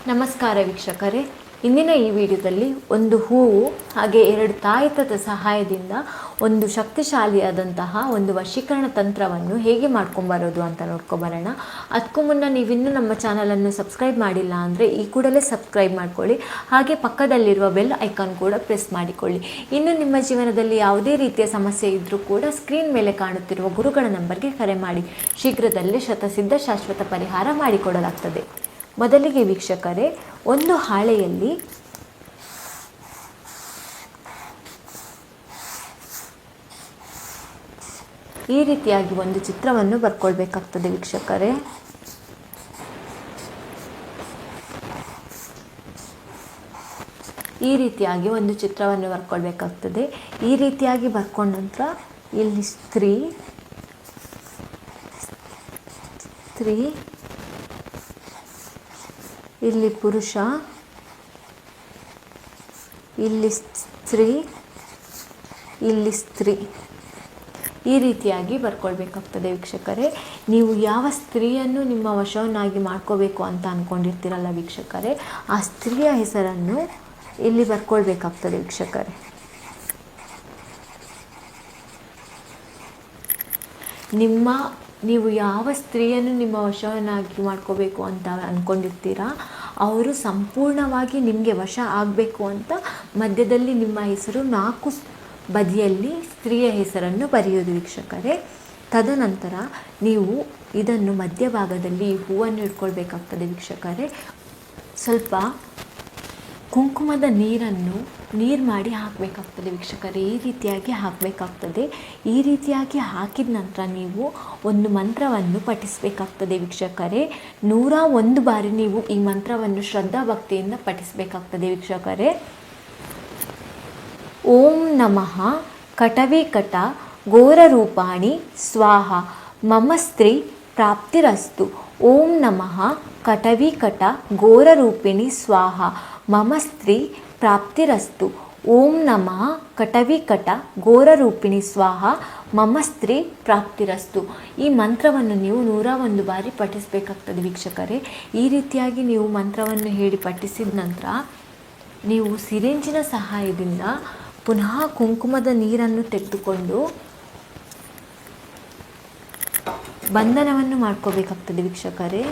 ನಮಸ್ಕಾರ ವೀಕ್ಷಕರೇ, ಇಂದಿನ ಈ ವಿಡಿಯೋದಲ್ಲಿ ಒಂದು ಹೂವು ಹಾಗೆ 2 ತಾಯತದ ಸಹಾಯದಿಂದ ಒಂದು ಶಕ್ತಿಶಾಲಿಯಾದಂತಹ ಒಂದು ವಶೀಕರಣ ತಂತ್ರವನ್ನು ಹೇಗೆ ಮಾಡ್ಕೊಂಬರೋದು ಅಂತ ನೋಡ್ಕೊಬರೋಣ. ಅದಕ್ಕೂ ಮುನ್ನ ನೀವಿನ್ನೂ ನಮ್ಮ ಚಾನಲನ್ನು ಸಬ್ಸ್ಕ್ರೈಬ್ ಮಾಡಿಲ್ಲ ಅಂದರೆ ಈ ಕೂಡಲೇ ಸಬ್ಸ್ಕ್ರೈಬ್ ಮಾಡ್ಕೊಳ್ಳಿ, ಹಾಗೆ ಪಕ್ಕದಲ್ಲಿರುವ ಬೆಲ್ ಐಕಾನ್ ಕೂಡ ಪ್ರೆಸ್ ಮಾಡಿಕೊಳ್ಳಿ. ಇನ್ನು ನಿಮ್ಮ ಜೀವನದಲ್ಲಿ ಯಾವುದೇ ರೀತಿಯ ಸಮಸ್ಯೆ ಇದ್ದರೂ ಕೂಡ ಸ್ಕ್ರೀನ್ ಮೇಲೆ ಕಾಣುತ್ತಿರುವ ಗುರುಗಳ ನಂಬರ್ಗೆ ಕರೆ ಮಾಡಿ, ಶೀಘ್ರದಲ್ಲೇ ಶತಸಿದ್ಧ ಶಾಶ್ವತ ಪರಿಹಾರ ಮಾಡಿಕೊಡಲಾಗ್ತದೆ. ಮೊದಲಿಗೆ ವೀಕ್ಷಕರೇ, ಒಂದು ಹಾಳೆಯಲ್ಲಿ ಈ ರೀತಿಯಾಗಿ ಒಂದು ಚಿತ್ರವನ್ನು ಬರ್ಕೊಳ್ಬೇಕಾಗ್ತದೆ ವೀಕ್ಷಕರೇ. ಈ ರೀತಿಯಾಗಿ ಒಂದು ಚಿತ್ರವನ್ನು ಬರ್ಕೊಳ್ಬೇಕಾಗ್ತದೆ. ಈ ರೀತಿಯಾಗಿ ಬರ್ಕೊಂಡ ನಂತರ ಇಲ್ಲಿ ಸ್ತ್ರೀ ಇಲ್ಲಿ ಪುರುಷ, ಇಲ್ಲಿ ಸ್ತ್ರೀ, ಇಲ್ಲಿ ಸ್ತ್ರೀ, ಈ ರೀತಿಯಾಗಿ ಬರ್ಕೊಳ್ಬೇಕಾಗ್ತದೆ ವೀಕ್ಷಕರೇ. ನೀವು ಯಾವ ಸ್ತ್ರೀಯನ್ನು ನಿಮ್ಮ ವಶವನ್ನಾಗಿ ಮಾಡ್ಕೋಬೇಕು ಅಂತ ಅಂದ್ಕೊಂಡಿರ್ತೀರಲ್ಲ ವೀಕ್ಷಕರೇ, ಆ ಸ್ತ್ರೀಯ ಹೆಸರನ್ನು ಇಲ್ಲಿ ಬರ್ಕೊಳ್ಬೇಕಾಗ್ತದೆ ವೀಕ್ಷಕರೇ. ನೀವು ಯಾವ ಸ್ತ್ರೀಯನ್ನು ನಿಮ್ಮ ವಶವನ್ನಾಗಿ ಮಾಡ್ಕೋಬೇಕು ಅಂತ ಅಂದ್ಕೊಂಡಿರ್ತೀರಾ, ಅವರು ಸಂಪೂರ್ಣವಾಗಿ ನಿಮಗೆ ವಶ ಆಗಬೇಕು ಅಂತ ಮಧ್ಯದಲ್ಲಿ ನಿಮ್ಮ ಹೆಸರು 4 ಬದಿಯಲ್ಲಿ ಸ್ತ್ರೀಯ ಹೆಸರನ್ನು ಬರೆಯೋದು ವೀಕ್ಷಕರೇ. ತದನಂತರ ನೀವು ಇದನ್ನು ಮಧ್ಯಭಾಗದಲ್ಲಿ ಹೂವನ್ನು ಇಟ್ಕೊಳ್ಬೇಕಾಗ್ತದೆ ವೀಕ್ಷಕರೇ. ಸ್ವಲ್ಪ ಕುಂಕುಮದ ನೀರು ಮಾಡಿ ಹಾಕಬೇಕಾಗ್ತದೆ ವೀಕ್ಷಕರೇ. ಈ ರೀತಿಯಾಗಿ ಹಾಕಬೇಕಾಗ್ತದೆ. ಈ ರೀತಿಯಾಗಿ ಹಾಕಿದ ನಂತರ ನೀವು ಒಂದು ಮಂತ್ರವನ್ನು ಪಠಿಸಬೇಕಾಗ್ತದೆ ವೀಕ್ಷಕರೇ. 101 ಬಾರಿ ನೀವು ಈ ಮಂತ್ರವನ್ನು ಶ್ರದ್ಧಾ ಭಕ್ತಿಯಿಂದ ಪಠಿಸಬೇಕಾಗ್ತದೆ ವೀಕ್ಷಕರೇ. ಓಂ ನಮಃ ಕಟವಿಕಟ ಘೋರರೂಪಾಣಿ ಸ್ವಾಹ ಮಮ ಸ್ತ್ರೀ ಪ್ರಾಪ್ತಿರಸ್ತು. ಓಂ ನಮಃ ಕಟವಿಕಟ ಘೋರರೂಪಿಣಿ ಸ್ವಾಹ ಮಮ ಸ್ತ್ರೀ ಪ್ರಾಪ್ತಿರಸ್ತು. ಓಂ ನಮಃ ಕಟವಿಕಟ ಘೋರರೂಪಿಣಿ ಸ್ವಾಹ ಮಮ ಸ್ತ್ರೀ ಪ್ರಾಪ್ತಿರಸ್ತು. ಈ ಮಂತ್ರವನ್ನು ನೀವು 101 ಬಾರಿ ಪಠಿಸಬೇಕಾಗ್ತದೆ ವೀಕ್ಷಕರೇ. ಈ ರೀತಿಯಾಗಿ ನೀವು ಮಂತ್ರವನ್ನು ಹೇಳಿ ಪಠಿಸಿದ ನಂತರ ನೀವು ಸಿರಿಂಜಿನ ಸಹಾಯದಿಂದ ಪುನಃ ಕುಂಕುಮದ ನೀರನ್ನು ತೆಗೆದುಕೊಂಡು ಬಂಧನವನ್ನು ಮಾಡ್ಕೋಬೇಕಾಗ್ತದೆ ವೀಕ್ಷಕರೇ.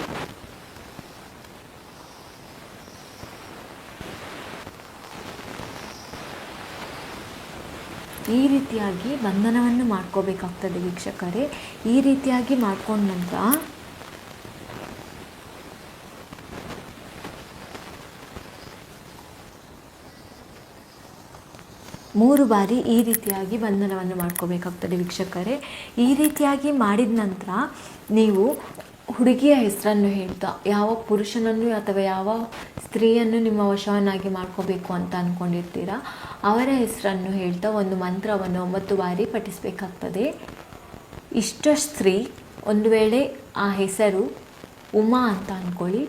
ಈ ರೀತಿಯಾಗಿ ಬಂಧನವನ್ನು ಮಾಡ್ಕೋಬೇಕಾಗ್ತದೆ ವೀಕ್ಷಕರೇ. ಈ ರೀತಿಯಾಗಿ ಮಾಡ್ಕೊಂಡ ನಂತರ ಮೂರು ಬಾರಿ ಈ ರೀತಿಯಾಗಿ ಬಂಧನವನ್ನು ಮಾಡ್ಕೋಬೇಕಾಗ್ತದೆ ವೀಕ್ಷಕರೇ. ಈ ರೀತಿಯಾಗಿ ಮಾಡಿದ ನಂತರ ನೀವು ಹುಡುಗಿಯ ಹೆಸರನ್ನು ಹೇಳ್ತಾ ಯಾವ ಪುರುಷನನ್ನು ಅಥವಾ ಯಾವ ಸ್ತ್ರೀಯನ್ನು ನಿಮ್ಮ ವಶವನ್ನಾಗಿ ಮಾಡ್ಕೋಬೇಕು ಅಂತ ಅಂದ್ಕೊಂಡಿರ್ತೀರ ಅವರ ಹೆಸರನ್ನು ಹೇಳ್ತಾ ಒಂದು ಮಂತ್ರವನ್ನು 9 ಬಾರಿ ಪಠಿಸಬೇಕಾಗ್ತದೆ. ಇಷ್ಟ ಸ್ತ್ರೀ, ಒಂದು ವೇಳೆ ಆ ಹೆಸರು ಉಮಾ ಅಂತ ಅಂದ್ಕೊಳ್ಳಿ,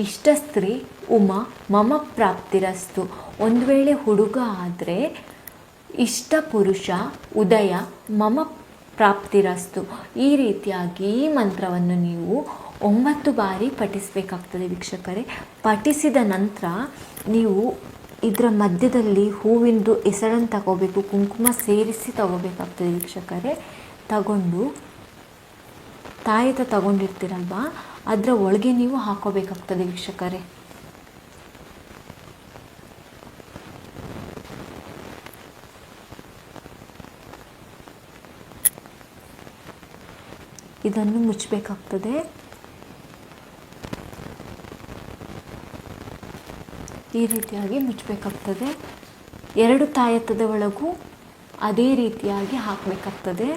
ಇಷ್ಟ ಸ್ತ್ರೀ ಉಮಾ ಮಮ ಪ್ರಾಪ್ತಿರಸ್ತು. ಒಂದು ವೇಳೆ ಹುಡುಗ ಆದರೆ ಇಷ್ಟ ಪುರುಷ ಉದಯ ಮಮ ಪ್ರಾಪ್ತಿರಸ್ತು. ಈ ರೀತಿಯಾಗಿ ಈ ಮಂತ್ರವನ್ನು ನೀವು 9 ಬಾರಿ ಪಠಿಸಬೇಕಾಗ್ತದೆ ವೀಕ್ಷಕರೇ. ಪಠಿಸಿದ ನಂತರ ನೀವು ಇದರ ಮಧ್ಯದಲ್ಲಿ ಹೂವಿಂದು ಹೆಸರನ್ನು ತಗೋಬೇಕು, ಕುಂಕುಮ ಸೇರಿಸಿ ತಗೋಬೇಕಾಗ್ತದೆ ವೀಕ್ಷಕರೇ. ತಗೊಂಡು ತಾಯತ ತಗೊಂಡಿರ್ತೀರಲ್ವ ಅದರ ಒಳಗೆ ನೀವು ಹಾಕೋಬೇಕಾಗ್ತದೆ ವೀಕ್ಷಕರೇ. ಇದನ್ನು ಮುಚ್ಚಬೇಕಾಗ್ತದೆ. ಈ ರೀತಿಯಾಗಿ ಮುಚ್ಚಬೇಕಾಗ್ತದೆ. 2 ತಾಯತದ ಒಳಗೂ ಅದೇ ರೀತಿಯಾಗಿ ಹಾಕಬೇಕಾಗ್ತದೆ.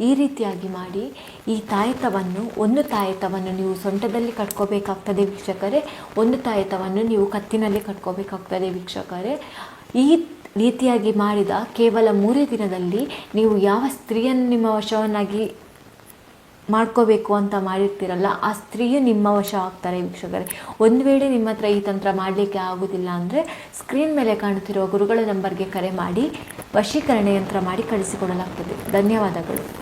ಈ ರೀತಿಯಾಗಿ ಮಾಡಿ ಈ ಒಂದು ತಾಯತವನ್ನು ನೀವು ಸೊಂಟದಲ್ಲಿ ಕಟ್ಕೋಬೇಕಾಗ್ತದೆ ವೀಕ್ಷಕರೇ. ಒಂದು ತಾಯತವನ್ನು ನೀವು ಕತ್ತಿನಲ್ಲಿ ಕಟ್ಕೋಬೇಕಾಗ್ತದೆ ವೀಕ್ಷಕರೇ. ಈ ರೀತಿಯಾಗಿ ಮಾಡಿದ ಕೇವಲ 3 ದಿನದಲ್ಲಿ ನೀವು ಯಾವ ಸ್ತ್ರೀಯನ್ನು ನಿಮ್ಮ ವಶವನ್ನಾಗಿ ಮಾಡ್ಕೋಬೇಕು ಅಂತ ಮಾಡಿರ್ತೀರಲ್ಲ, ಆ ಸ್ತ್ರೀಯು ನಿಮ್ಮ ವಶ ಆಗ್ತಾರೆ ವೀಕ್ಷಕರೇ. ಒಂದು ವೇಳೆ ನಿಮ್ಮ ಹತ್ರ ಈ ತಂತ್ರ ಮಾಡಲಿಕ್ಕೆ ಆಗೋದಿಲ್ಲ ಅಂದರೆ ಸ್ಕ್ರೀನ್ ಮೇಲೆ ಕಾಣುತ್ತಿರುವ ಗುರುಗಳ ನಂಬರ್ಗೆ ಕರೆ ಮಾಡಿ ವಶೀಕರಣ ಯಂತ್ರ ಮಾಡಿ ಕಳಿಸಿಕೊಡಲಾಗ್ತದೆ. ಧನ್ಯವಾದಗಳು.